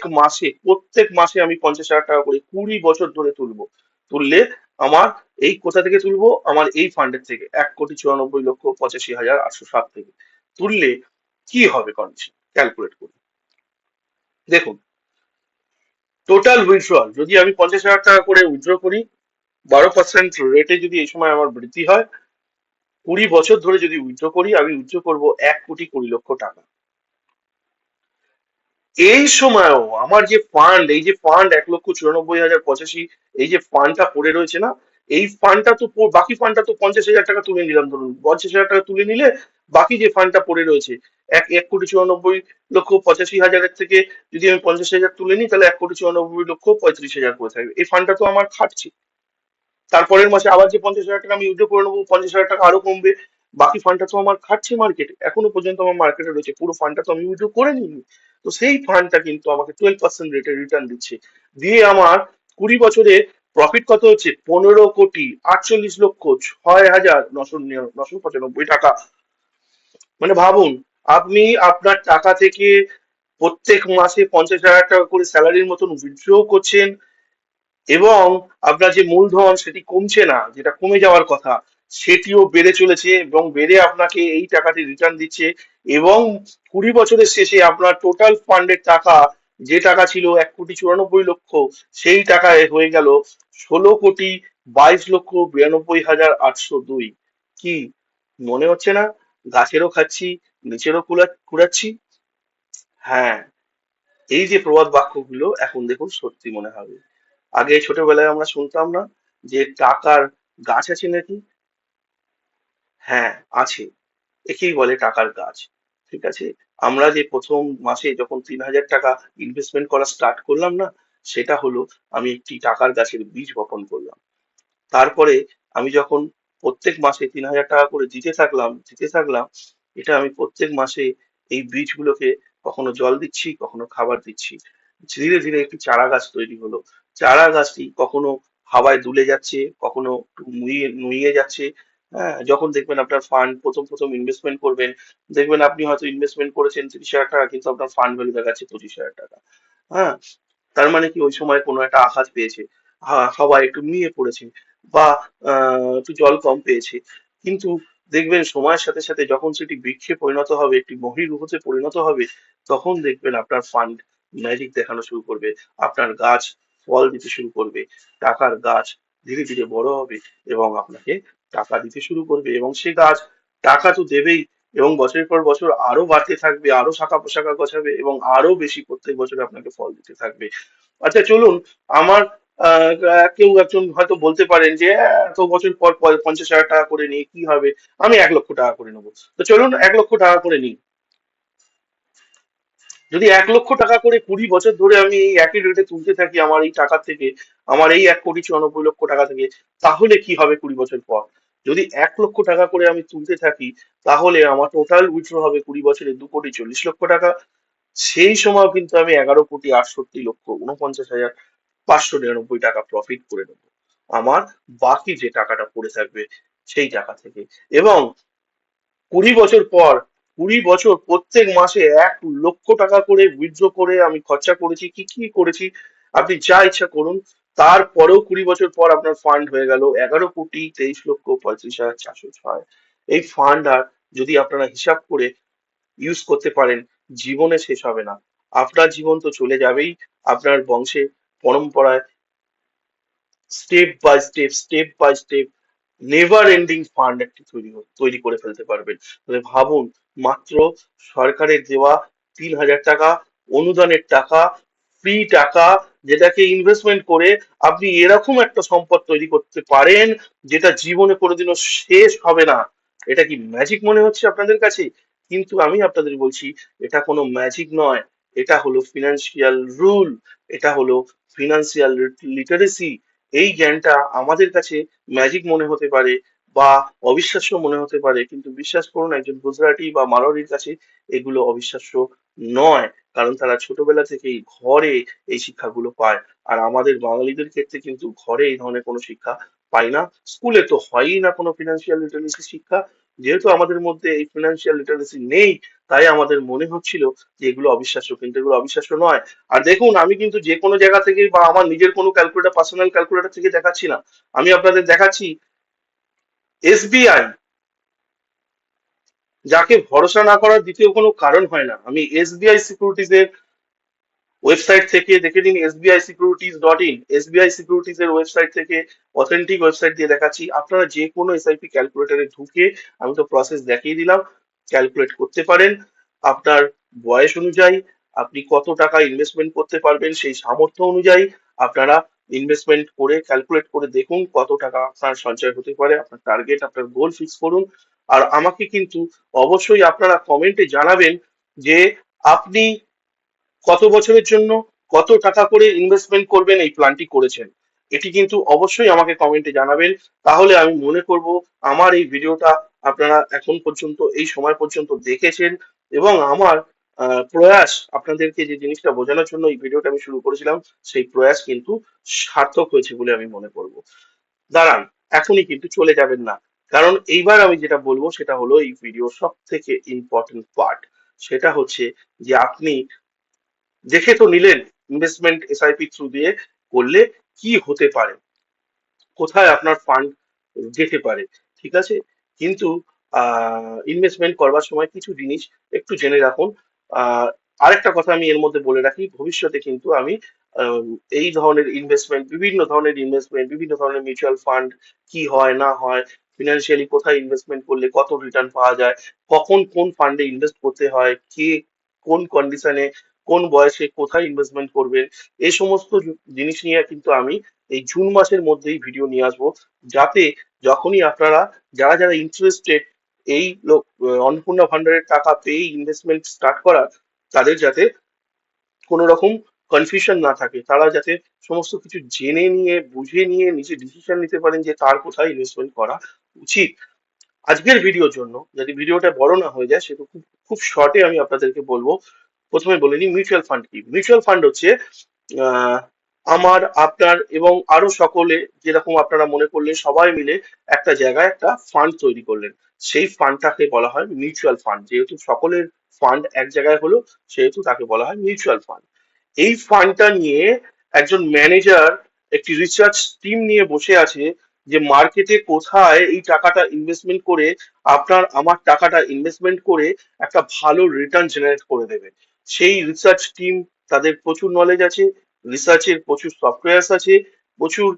মাসে আমি 50,000 টাকা করে 20 বছর ধরে তুলবো। তুললে আমার এই কোথা থেকে তুলবো, আমার এই ফান্ডের থেকে, 1,94,85,807 থেকে তুললে কি হবে কন্ডিশন ক্যালকুলেট করুন। দেখুন টোটাল উইথড্রল যদি আমি 50,000 টাকা করে উইথড্র করি, 12% রেটে যদি এই সময় আমার বৃদ্ধি হয়, 20 বছর ধরে যদি উইথড্র করি, আমি উইথড্র করবো 1,20,00,000 টাকা। এই সময়ও আমার যে ফান্ড, এই যে ফান্ড 1,94,085, এই যে ফান্ডটা পড়ে রয়েছে না, এই ফান্ডটা তো বাকি ফান্ডটা তো 50,000 টাকা তুলে নিলাম, ধরুন 50,000 টাকা তুলে নিলে বাকি যে ফান্ডটা পড়ে রয়েছে 1,94,85,000-এর থেকে যদি আমি 50,000 তুলে নিই, তাহলে 1,94,35,000 করে থাকবে। এই ফান্ডটা তো আমার খাটছে। তারপরের মাসে আবার যে 50,000 টাকা আমি উইথড্র করে নেবো, 50,000 টাকা আরো কমবে। বাকি ফান্ডটা তো আমার খাটছে মার্কেটে, এখনো পর্যন্ত আমার মার্কেটে রয়েছে, পুরো ফান্ডটা তো আমি উইথড্র করে নিইনি। তো সেই ফান্ডটা কিন্তু আমাকে 12% রেটে রিটার্ন দিচ্ছে। দিয়ে আমার 20 বছরে প্রফিট কত হচ্ছে, 15,48,46,06,995 টাকা। মানে ভাবুন, আপনি আপনার টাকা থেকে প্রত্যেক মাসে 50,000 টাকা করে স্যালারির মতন উইথড্র করছেন, এবং আপনার যে মূলধন সেটি কমছে না, যেটা কমে যাওয়ার কথা সেটিও বেড়ে চলেছে, এবং বেড়ে আপনাকে এই টাকাটি রিটার্ন দিচ্ছে। এবং 20 বছরের শেষে আপনার টোটাল ফান্ডের টাকা, যে টাকা ছিল 1,94,00,000, সেই টাকায় হয়ে গেল 16,22,92,802। কি মনে হচ্ছে না, গাছেরও খাচ্ছি, নিচেরও কুড়াচ্ছি। হ্যাঁ, এই যে প্রবাদ বাক্যগুলো এখন দেখুন সত্যি মনে হবে। আগে ছোটবেলায় আমরা শুনতাম না যে টাকার গাছ আছে নাকি। হ্যাঁ, আছে, একেই বলে টাকার গাছ। ঠিক আছে, আমরা যে প্রথম মাসে যখন 3,000 টাকা ইনভেস্টমেন্ট করা স্টার্ট করলাম না, সেটা হলো আমি একটি টাকার গাছের বীজ বপন করলাম। তারপরে আমি যখন প্রত্যেক মাসে 3,000 টাকা করে দিতে থাকলাম, এটা আমি প্রত্যেক মাসে এই বীজগুলোকে কখনো জল দিচ্ছি, কখনো খাবার দিচ্ছি। ধীরে ধীরে একটি চারা গাছ তৈরি হলো। চারা গাছটি কখনো হাওয়ায় দুলে যাচ্ছে, কখনো একটু নুয়ে নুয়ে যাচ্ছে, হ্যাঁ, যখন দেখবেন আপনার ফান্ড প্রথম প্রথম ইনভেস্টমেন্ট করবেন, দেখবেন আপনি হয়তো ইনভেস্টমেন্ট করেছেন 30,000 টাকা, কিন্তু আপনার ফান্ড ভ্যালু দেখাচ্ছে 25,000 টাকা। হ্যাঁ, তার মানে কি ওই সময় কোনো একটা আঘাত পেয়েছে, হাওয়ায় একটু নুয়ে পড়েছে, বা একটু জল কম পেয়েছে। কিন্তু দেখবেন সময়ের সাথে সাথে যখন সেটি বৃক্ষে পরিণত হবে, একটি মহীরুহতে পরিণত হবে, তখন দেখবেন আপনার ফান্ড ম্যাজিক দেখানো শুরু করবে, আপনার গাছ ফল দিতে শুরু করবে, টাকার গাছ ধীরে ধীরে বড় হবে এবং আপনাকে টাকা দিতে শুরু করবে, এবং সে গাছ টাকা তো দেবেই, এবং বছরের পর বছর আরো বাড়তে থাকবে, আরো শাখা পোশাখা গজাবে এবং আরো বেশি প্রত্যেক বছর আপনাকে ফল দিতে থাকবে। আচ্ছা চলুন, আমার কেউ একজন হয়তো বলতে পারেন যে এত বছর পর 50,000 টাকা করে নিয়ে কি হবে, আমি 1,00,000 টাকা করে নেবো। তো চলুন 1,00,000 টাকা করে নিই। যদি 1,00,000 টাকা করে 20 বছর ধরে আমি এই একই রেটে তুলতে থাকি আমার এই টাকা থেকে, আমার এই 1,94,00,000 টাকা থেকে, তাহলে কি হবে 20 বছর পর? যদি 1,00,000 টাকা করে আমি তুলতে থাকি, তাহলে আমার টোটাল উইথড্র হবে 20 বছরে 2,40,00,000 টাকা। সেই সময়ও কিন্তু আমি 11,68,49,599 টাকা প্রফিট করে নেবো আমার বাকি যে টাকাটা পড়ে থাকবে সেই টাকা থেকে। এবং 20 বছর পর, 20 বছর প্রত্যেক মাসে 1,00,000 টাকা করে উইথড্র করে আমি খরচা করেছি, কি কি করেছি আপনি যা ইচ্ছা করুন, তারপরেও 20 বছর পর আপনার ফান্ড হয়ে গেল 11,23,35,406। এই ফান্ড আর যদি আপনারা হিসাব করে ইউজ করতে পারেন, জীবনে শেষ হবে না। আপনার জীবন তো চলে যাবেই, আপনার বংশে পরম্পরায় step by step never ending fund একটি তৈরি করে ফেলতে পারবেন। তাহলে ভাবুন, মাত্র সরকারের দেওয়া 3,000 টাকা, অনুদানের টাকা, ফ্রি টাকা, যেটাকে ইনভেস্টমেন্ট করে আপনি এরকম একটা সম্পদ তৈরি করতে পারেন যেটা জীবনে কোনোদিনও শেষ হবে না। এটা কি ম্যাজিক মনে হচ্ছে আপনাদের কাছে? কিন্তু আমি আপনাদের বলছি, এটা কোনো ম্যাজিক নয়, এটা হলো ফিনান্সিয়াল রুল, এটা হলো ফিনান্সিয়াল লিটারেসি। এই জ্ঞানটা আমাদের কাছে ম্যাজিক মনে হতে পারে বা অবিশ্বাস্য মনে হতে পারে, কিন্তু বিশ্বাস করুন একজন গুজরাটি বা মারোয়ারির কাছে এগুলো অবিশ্বাস্য নয়, কারণ তারা ছোটবেলা থেকেই ঘরে এই শিক্ষাগুলো পায়। আর আমাদের বাঙালিদের ক্ষেত্রে কিন্তু ঘরে এই ধরনের কোনো শিক্ষা পাই না, স্কুলে তো হয়ই না কোনো ফিনান্সিয়াল লিটারেসি শিক্ষা। যেহেতু আমাদের মধ্যে এই ফিনান্সিয়াল লিটারেসি নেই, তাই আমাদের মনে হচ্ছিল যে এগুলো অবিশ্বাস্য, কিন্তু এগুলো অবিশ্বাস্য নয়। আর দেখুন, আমি কিন্তু যে কোনো জায়গা থেকে বা আমার নিজের কোনো ক্যালকুলেটর, পার্সোনাল ক্যালকুলেটর থেকে দেখাচ্ছি না, আমি আপনাদের দেখাচ্ছি এসবিআই, যাকে ভরসা না করার দ্বিতীয় কোনো কারণ হয় না। আমি এসবিআই সিকিউরিটিজ এর ওয়েবসাইট থেকে দেখে নিন, SBISecurities.in, এসবিআই সিকিউরিটিজ এর ওয়েবসাইট থেকে, অথেন্টিক ওয়েবসাইট দিয়ে দেখাচ্ছি। আপনারা যে কোনো এসআইপি ক্যালকুলেটরে ঢুকে, আমি তো প্রসেস দেখিয়ে দিলাম, ক্যালকুলেট করতে পারেন আপনার বয়স অনুযায়ী, আপনি কত টাকা ইনভেস্টমেন্ট করতে পারবেন সেই সামর্থ্য অনুযায়ী আপনারা ইনভেস্টমেন্ট করে ক্যালকুলেট করে দেখুন কত টাকা আপনার সঞ্চয় হতে পারে, আপনার টার্গেট, আপনার গোল ফিক্স করুন। আর আমাকে কিন্তু অবশ্যই আপনারা কমেন্টে জানাবেন যে আপনি কত বছরের জন্য কত টাকা করে ইনভেস্টমেন্ট করবেন এই প্ল্যানটি করেছেন। এটি কিন্তু অবশ্যই আমাকে কমেন্টে জানাবেন, তাহলে আমি মনে করব আমার এই ভিডিওটা আপনারা এখন পর্যন্ত এই সময় পর্যন্ত দেখেছেন, এবং আমার প্রয়াস আপনাদেরকে যে জিনিসটা বোঝানোর জন্য এই ভিডিওটা আমি শুরু করেছিলাম, সেই প্রয়াস কিন্তু সার্থক হয়েছে বলে আমি মনে করব। দাঁড়ান, এখনই কিন্তু চলে যাবেন না, কারণ এইবার আমি যেটা বলবো সেটা হলো এই ভিডিওর সব থেকে ইম্পর্টেন্ট পার্ট। সেটা হচ্ছে যে আপনি দেখে তো নিলেন ইনভেস্টমেন্ট এসআইপি থ্রু দিয়ে করলে কি হতে পারে, কোথায় আপনার ফান্ড যেতে পারে, ঠিক আছে? কিন্তু ইনভেস্টমেন্ট করবার সময় কিছু জিনিস একটু জেনে রাখুন। আহ আরেকটা কথা আমি এর মধ্যে বলে রাখি, ভবিষ্যতে কিন্তু আমি আহ, এই ধরনের ইনভেস্টমেন্ট, বিভিন্ন ধরনের মিউচুয়াল ফান্ড কি হয় না হয়, ফিনান্সিয়ালি কোথায় ইনভেস্টমেন্ট করলে কত রিটার্ন পাওয়া যায়, কখন কোন ফান্ডে ইনভেস্ট করতে হয়, কে কোন কন্ডিশনে কোন বয়সে কোথায় ইনভেস্টমেন্ট করবেন, এই সমস্ত জিনিস নিয়ে কিন্তু আমি এই জুন মাসের মধ্যেই ভিডিও নিয়ে আসবো, যাতে যখনই আপনারা, যারা যারা ইন্টারেস্টেড এই অন্নপূর্ণা ভান্ডারের টাকা পেয়ে ইনভেস্টমেন্ট স্টার্ট করা, তাদের যাতে কোনো রকম কনফিউশন না থাকে, তারা যাতে সমস্ত কিছু জেনে নিয়ে বুঝে নিয়ে নিজে ডিসিশন নিতে পারেন যে তার কোথায় ইনভেস্টমেন্ট করা উচিত। আজকের ভিডিওর জন্য, যদি ভিডিওটা বড় না হয়ে যায়, সেটা খুব খুব শর্টে আমি আপনাদেরকে বলবো। প্রথমে বলে নিই মিউচুয়াল ফান্ড কি। মিউচুয়াল ফান্ড হচ্ছে আহ আমার, আপনার এবং আরো সকলে, যেরকম আপনারা মনে করলেন, সবাই মিলে একটা জায়গায় একটা ফান্ড তৈরি করলেন। সেই ফান্ডটাকে বলা হয় মিউচুয়াল ফান্ড। যেহেতু সকলের ফান্ড এক জায়গায় হলো, সেহেতু তাকে বলা হয় মিউচুয়াল ফান্ড। এই ফান্ডটা নিয়ে একজন ম্যানেজার একটি রিসার্চ টিম নিয়ে বসে আছে, যে মার্কেটে কোথায় এই টাকাটা ইনভেস্টমেন্ট করে, আপনার আমার টাকাটা ইনভেস্টমেন্ট করে একটা ভালো রিটার্ন জেনারেট করে দেবে। সেই রিসার্চ টিম, তাদের প্রচুর নলেজ আছে, রিসার্চের প্রচুর সফটওয়্যার আছে, প্রচুর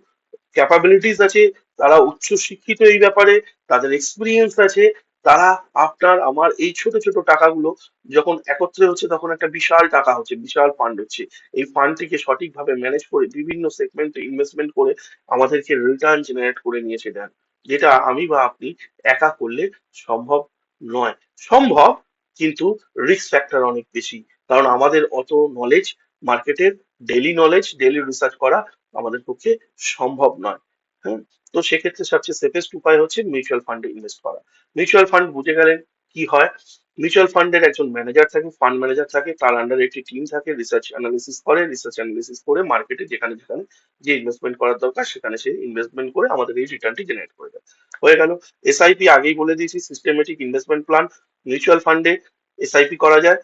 ক্যাপাবিলিটিস আছে, তারা উচ্চ শিক্ষিত এই ব্যাপারে, তাদের এক্সপিরিয়েন্স আছে। তারা আপনার আমার এই ছোট ছোট টাকাগুলো যখন একত্রে হচ্ছে, তখন একটা বিশাল টাকা হচ্ছে, বিশাল ফান্ড হচ্ছে। এই ফান্ডটিকে সঠিকভাবে ম্যানেজ করে বিভিন্ন সেগমেন্টে ইনভেস্টমেন্ট করে আমাদেরকে রিটার্ন জেনারেট করে নিয়ে এসে দেন, যেটা আমি বা আপনি একা করলে সম্ভব নয়। সম্ভব, কিন্তু রিস্ক ফ্যাক্টর অনেক বেশি। কারণ আমাদের অত নলেজ, মার্কেটের ডেইলি নলেজ, ডেইলি রিসার্চ করা আমাদের পক্ষে সম্ভব নয়। হ্যাঁ, তো সেক্ষেত্রে সবচেয়ে সেফেস্ট উপায় হচ্ছে মিউচুয়াল ফান্ডে ইনভেস্ট করা। মিউচুয়াল ফান্ড বুঝে গেলেন কি হয়। মিউচুয়াল ফান্ডের একজন ম্যানেজার থাকে, ফান্ড ম্যানেজার থাকে, তার আন্ডারে একটি টিম থাকে, রিসার্চ অ্যানালিসিস করে, রিসার্চ অ্যানালিসিস করে মার্কেটে যেখানে যেখানে যে ইনভেস্টমেন্ট করার দরকার সেখানে সে ইনভেস্টমেন্ট করে আমাদের এই রিটার্নটি জেনারেট করে দেয়। হয়ে গেল। এসআইপি আগেই বলে দিয়েছি, সিস্টেমেটিক ইনভেস্টমেন্ট প্ল্যান। মিউচুয়াল ফান্ডে এসআইপি করা যায়,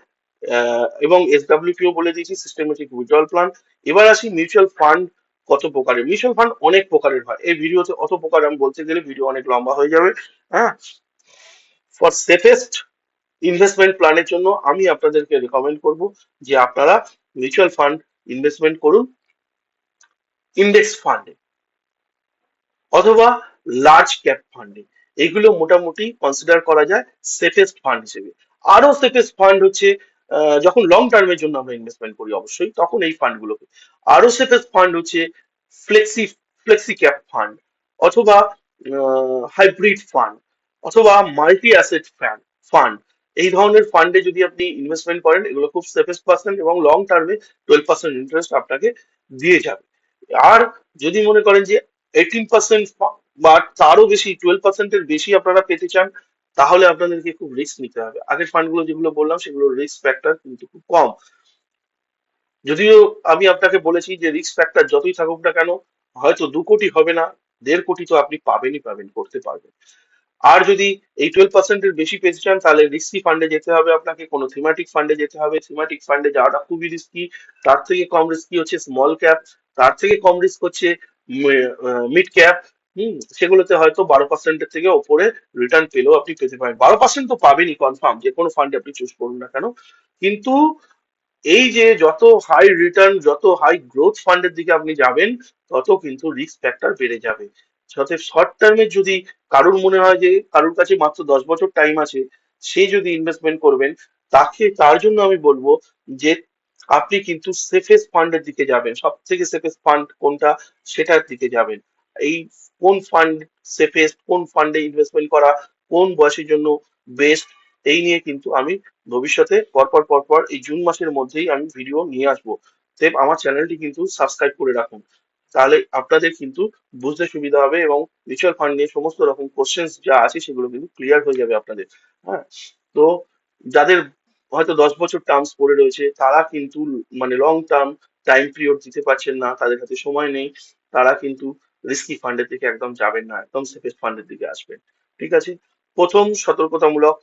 এবং এসডব্লিউপিও বলে দিয়েছি, সিস্টেমেটিক উইথড্রল প্ল্যান। এবার আসি মিউচুয়াল ফান্ড কত প্রকারের। মিউচুয়াল ফান্ড অনেক প্রকারের হয়, এই ভিডিওতে অত প্রকার আমি বলতে গেলে ভিডিও অনেক লম্বা হয়ে যাবে। হ্যাঁ, ফর সেফেস্ট ইনভেস্টমেন্ট প্ল্যানের জন্য আমি আপনাদেরকে রেকমেন্ড করব যে আপনারা মিউচুয়াল ফান্ড ইনভেস্টমেন্ট করুন ইন্ডেক্স ফান্ডে অথবা লার্জ ক্যাপ ফান্ডে। এগুলো মোটামুটি কনসিডার করা যায় সেফেস্ট ফান্ড হিসেবে। আরো সেফেস্ট ফান্ড হচ্ছে যখন লং টার্মের জন্য আমরা ইনভেস্টমেন্ট করি অবশ্যই, তখন এই ফান্ডগুলোকে। আরো সেফেস্ট ফান্ড হচ্ছে ফ্লেক্সি ফ্লেক্সি ক্যাপ ফান্ড, অথবা হাইব্রিড ফান্ড, অথবা মাল্টি অ্যাসেট ফান্ড। এই ধরনের ফান্ডে যদি আপনি ইনভেস্টমেন্ট করেন, এগুলো খুব সেফেস্ট পার্সেন্ট এবং লং টার্মে 12% ইন্টারেস্ট আপনাকে দিয়ে যাবে। আর যদি মনে করেন যে 18% বা তারও বেশি, 12%-এর বেশি আপনারা পেতে চান, তাহলে আপনাদেরকে খুব রিস্ক নিতে হবে। আগের ফান্ডগুলো যেগুলো বললাম সেগুলো রিস্ক ফ্যাক্টর কিন্তু খুব কম। যদিও আমি আপনাকে বলেছি যে রিস্ক ফ্যাক্টর যতই থাকুক না কেন, হয়তো 2 কোটি হবে না, 1.5 কোটি তো আপনি পাবেনই পাবেন, করতে পারবেন। আর যদি এই 12%-এর বেশি পেতে চান, তাহলে রিস্কি ফান্ডে যেতে হবে আপনাকে, কোনো থিমাটিক ফান্ডে যেতে হবে। থিমাটিক ফান্ডে যাওয়াটা খুবই রিস্কি। তার থেকে কম রিস্কি হচ্ছে স্মল ক্যাপ, তার থেকে কম রিস্ক হচ্ছে মিড ক্যাপ। সেগুলোতে হয়তো 12%-এর থেকে ওপরে রিটার্ন পেলেও আপনি পেতে পারেন। 12% তো পাবেনই কনফার্ম, যে কোনো ফান্ডে আপনি চুজ করুন না কেন। কিন্তু এই যে যত হাই রিটার্ন, যত হাই গ্রোথ ফান্ডের দিকে আপনি যাবেন, তত কিন্তু রিস্ক ফ্যাক্টর বেড়ে যাবে। সাথে শর্ট টার্মে যদি কারোর মনে হয় যে কারোর কাছে মাত্র 10 বছর টাইম আছে, সে যদি ইনভেস্টমেন্ট করবেন, তার জন্য আমি বলবো যে আপনি কিন্তু সেফেস্ট ফান্ডের দিকে যাবেন। সব থেকে সেফেস্ট ফান্ড কোনটা, সেটার দিকে যাবেন। এই কোন ফান্ড সেফেস্ট, কোন ফান্ডে ইনভেস্টমেন্ট করা কোন বয়সের জন্য বেস্ট, এই নিয়ে কিন্তু আমি ভবিষ্যতে পরপর পরপর এই জুন মাসের মধ্যেই আমি ভিডিও নিয়ে আসবো। আমার চ্যানেলটি কিন্তু সাবস্ক্রাইব করে রাখুন, তাহলে আপনাদের কিন্তু বুঝতে সুবিধা হবে, এবং মিউচুয়াল ফান্ড নিয়ে সমস্ত রকম কোশ্চেন্স যা আছে সেগুলো কিন্তু ক্লিয়ার হয়ে যাবে আপনাদের। হ্যাঁ, তো যাদের হয়তো 10 বছর টার্মস পড়ে রয়েছে, তারা কিন্তু মানে লং টার্ম টাইম পিরিয়ড দিতে পারছেন না, তাদের হাতে সময় নেই, তারা কিন্তু রিস্কি ফান্ডের দিকে একদম যাবেন না, একদম সেফেস্ট ফান্ডের দিকে আসবেন। ঠিক আছে, প্রথম সতর্কতামূলক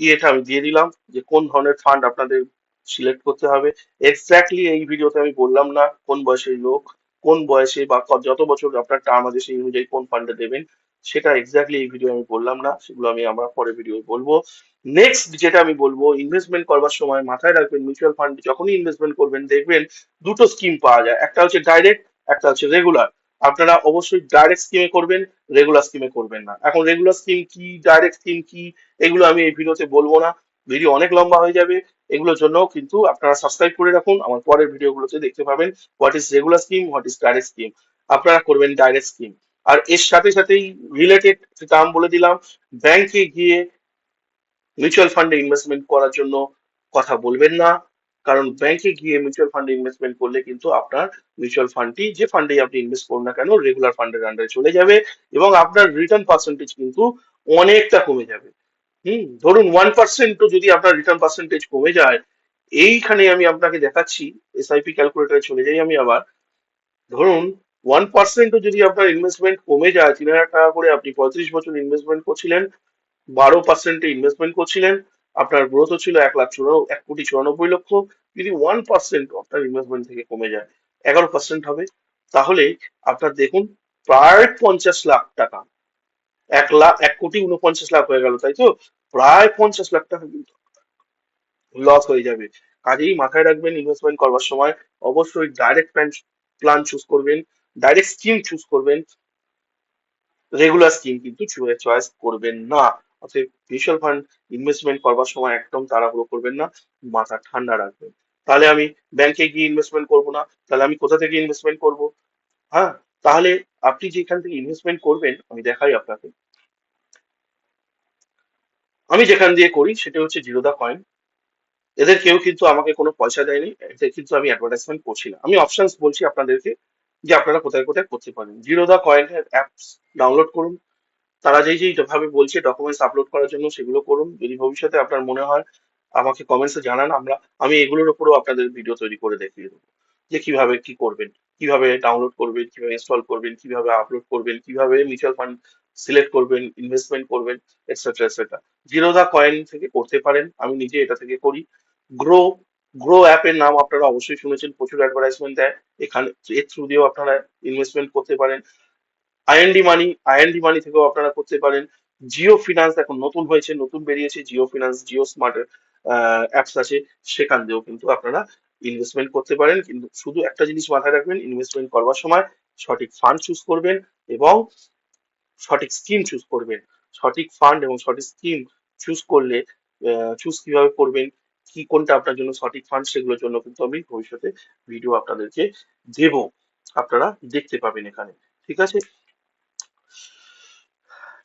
ইয়েটা আমি দিয়ে দিলাম, যে কোন ধরনের ফান্ড আপনাদের সিলেক্ট করতে হবে। এক্স্যাক্টলি এই ভিডিওতে আমি বললাম না কোন বয়সের লোক, কোন বয়সে বা যত বছর আপনার টার্ম আছে সেই অনুযায়ী কোন ফান্ডে দেবেন, সেটা এক্স্যাক্টলি এই ভিডিও আমি বললাম না, সেগুলো আমি আমার পরের ভিডিও বলবো। নেক্সট যেটা আমি বলবো, ইনভেস্টমেন্ট করবার সময় মাথায় রাখবেন, মিউচুয়াল ফান্ড যখনই ইনভেস্টমেন্ট করবেন, দেখবেন দুটো স্কিম পাওয়া যায়, একটা হচ্ছে ডাইরেক্ট, একটা হচ্ছে রেগুলার। আপনারা অবশ্যই ডাইরেক্ট স্কিমে করবেন, রেগুলার স্কিমে করবেন না। এখন রেগুলার স্কিম কি, ডাইরেক্ট স্কিম কি, এগুলো আমি এই ভিডিওতে বলবো না, ভিডিও অনেক লম্বা হয়ে যাবে। এগুলোর জন্য কিন্তু আপনারা সাবস্ক্রাইব করে রাখুন, আমার পরের ভিডিওগুলোতে দেখতে পাবেন what is regular scheme, what is direct scheme. আপনারা করবেন ডাইরেক্ট স্কিম। আর এর সাথে সাথেই রিলেটেড টার্ম বলে দিলাম, ব্যাংকে গিয়ে মিউচুয়াল ফান্ডে ইনভেস্টমেন্ট করার জন্য কথা বলবেন না, কারণ ব্যাংকে গিয়ে মিউচুয়াল ফান্ডে ইনভেস্টমেন্ট করলে কিন্তু আপনার মিউচুয়াল ফান্ডটি, যে ফান্ডে আপনি ইনভেস্ট করুন না কেন, রেগুলার ফান্ডের আন্ডারে চলে যাবে, এবং আপনার রিটার্ন পার্সেন্টেজ কিন্তু অনেকটা কমে যাবে। ধরুন 1%ও যদি আপনার রিটার্ন পার্সেন্টেজ কমে যায়, এইখানে আমি আপনাকে দেখাচ্ছি, এসআইপি ক্যালকুলেটরে চলে যাই আমি আবার। ধরুন 1%ও যদি আপনার ইনভেস্টমেন্ট কমে যায়, 3,000 টাকা করে আপনি 35 বছর ইনভেস্টমেন্ট করছিলেন, 12%-এ ইনভেস্টমেন্ট করছিলেন, আপনার গ্রোথ ছিল 1,94,94,00,000। যদি 1% আপনার ইনভেস্টমেন্ট থেকে কমে যায়, 11% হবে। তাহলে আপনার দেখুন প্রায় 50 লাখ টাকা, 1,49,00,000 হয়ে গেল, তাই তো? প্রায় 50 লাখ টাকা কিন্তু লস হয়ে যাবে। কাজেই মাথায় রাখবেন, ইনভেস্টমেন্ট করবার সময় অবশ্যই ডাইরেক্ট প্ল্যান চুজ করবেন, ডাইরেক্ট স্কিম চুজ করবেন, রেগুলার স্কিম কিন্তু চয়েস করবেন না। অতএব মিউচুয়াল ফান্ড ইনভেস্টমেন্ট করবার সময় একদম তাড়াহুড়ো করবেন না, মাথা ঠান্ডা রাখবেন। তাহলে আমি ব্যাংকে গিয়ে ইনভেস্টমেন্ট করব না, তাহলে আমি কোথা থেকে ইনভেস্টমেন্ট করব? হ্যাঁ, তাহলে আপনি যেখান থেকে ইনভেস্টমেন্ট করবেন আমি দেখাই আপনাকে। আমি যেখান দিয়ে করি সেটা হচ্ছে জিরোধা কয়েন। এদের কেউ কিন্তু আমাকে কোনো পয়সা দেয়নি, এদের কিন্তু আমি অ্যাডভার্টাইজমেন্ট করছি না, আমি অপশনস বলছি আপনাদেরকে যে আপনারা কোথায় কোথায় করতে পারেন। জিরোধা কয়েনের অ্যাপস ডাউনলোড করুন। তারা যেই যেই ভাবে বলছে ডকুমেন্টস আপলোড করার জন্য, সেগুলো করুন। যদি ভবিষ্যতে আপনার মনে হয় আমাকে কমেন্টসে জানান, আমি এগুলোর উপরেও আপনাদের ভিডিও তৈরি করে দেখিয়ে দেবো যে কিভাবে কি করবেন, কিভাবে ডাউনলোড করবেন, কিভাবে ইনস্টল করবেন, কিভাবে আপলোড করবেন, কিভাবে মিউচুয়াল ফান্ড সিলেক্ট করবেন, ইনভেস্টমেন্ট করবেন, এটসেট্রা এটসেট্রা। জিরোধা কয়েন থেকে করতে পারেন, আমি নিজে এটা থেকে করি। গ্রো গ্রো অ্যাপের নাম আপনারা অবশ্যই শুনেছেন, প্রচুর অ্যাডভার্টাইজমেন্ট দেয় এখানে, এর থ্রু দিয়েও আপনারা ইনভেস্টমেন্ট করতে পারেন। আইএনডি মানি থেকেও আপনারা করতে পারেন। জিও ফিনান্স এখন নতুন হয়েছে, নতুন বেরিয়েছে Jio finance, Jio smart apps আছে, সেখান দিয়েও কিন্তু আপনারা ইনভেস্টমেন্ট করতে পারেন। কিন্তু শুধু একটা জিনিস মাথায় রাখবেন, ইনভেস্টমেন্ট করবার সময় সঠিক ফান্ড চুজ করবেন এবং সঠিক স্কিম চুজ করবেন। সঠিক ফান্ড এবং সঠিক স্কিম চুজ করলে, চুজ কিভাবে করবেন, কি কোনটা আপনার জন্য সঠিক ফান্ড, সেগুলোর জন্য কিন্তু আমি ভবিষ্যতে ভিডিও আপনাদেরকে দেব, আপনারা দেখতে পাবেন এখানে। ঠিক আছে?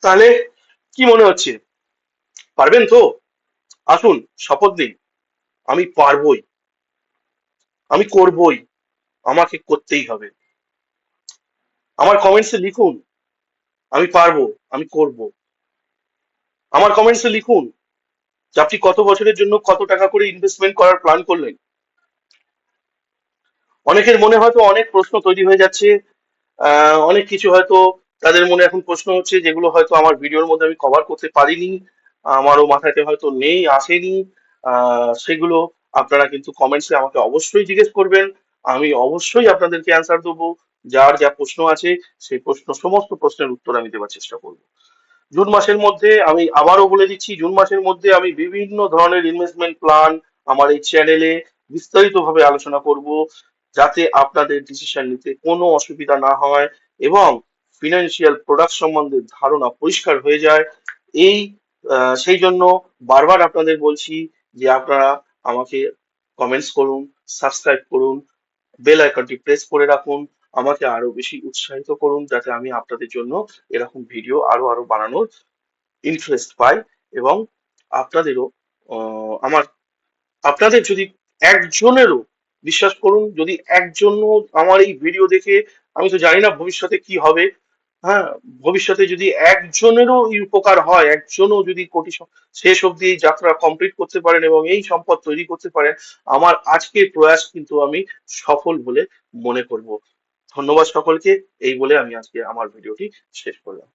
তাহলে কি মনে হচ্ছে, পারবেন তো? আসুন, শপথ নিন, আমি পারবই, আমি করবই, আমাকে করতেই হবে। আমার কমেন্টসে লিখুন আমি পারবো, আমি করব। আমার কমেন্টসে লিখুন যে আপনি কত বছরের জন্য কত টাকা করে ইনভেস্টমেন্ট করার প্ল্যান করলেন। অনেকের মনে হয়তো অনেক প্রশ্ন তৈরি হয়ে যাচ্ছে, অনেক কিছু হয়তো তাদের মনে এখন প্রশ্ন হচ্ছে, যেগুলো হয়তো আমার ভিডিওর মধ্যে আমি কভার করতে পারিনি, আমারও মাথাতে হয়তো নেই, আসেনি। সেগুলো আপনারা কিন্তু কমেন্টসে আমাকে অবশ্যই জিজ্ঞেস করবেন, আমি অবশ্যই আপনাদেরকে অ্যান্সার দেবো। যার যা প্রশ্ন আছে সেই সমস্ত প্রশ্নের উত্তর আমি দেওয়ার চেষ্টা করবো। জুন মাসের মধ্যে, আমি আবারও বলে দিচ্ছি, জুন মাসের মধ্যে আমি বিভিন্ন ধরনের ইনভেস্টমেন্ট প্ল্যান আমার এই চ্যানেলে বিস্তারিতভাবে আলোচনা করব, যাতে আপনাদের ডিসিশন নিতে কোনো অসুবিধা না হয় এবং ফিনান্সিয়াল প্রোডাক্ট সম্বন্ধে ধারণা পরিষ্কার হয়ে যায়। এই সেই জন্য বারবার আপনাদের বলছি যে আপনারা আমাকে কমেন্টস করুন, সাবস্ক্রাইব করুন, বেল আইকনটি প্রেস করে রাখুন, আমাকে আরো বেশি উৎসাহিত করুন, যাতে আমি আপনাদের জন্য এরকম ভিডিও আরো আরো বানানোর ইন্টারেস্ট পাই। এবং আপনাদেরও আমার, আপনাদের যদি একজনেরও, বিশ্বাস করুন, যদি একজনও আমার এই ভিডিও দেখে, আমি তো জানি না ভবিষ্যতে কি হবে, হ্যাঁ, ভবিষ্যতে যদি একজনেরও এই উপকার হয়, একজনও যদি শেষ অবধি এই যাত্রা কমপ্লিট করতে পারেন এবং এই সম্পদ তৈরি করতে পারেন, আমার আজকের প্রয়াস কিন্তু আমি সফল বলে মনে করব। ধন্যবাদ সকলকে, এই বলে আমি আজকে আমার ভিডিওটি শেষ করলাম।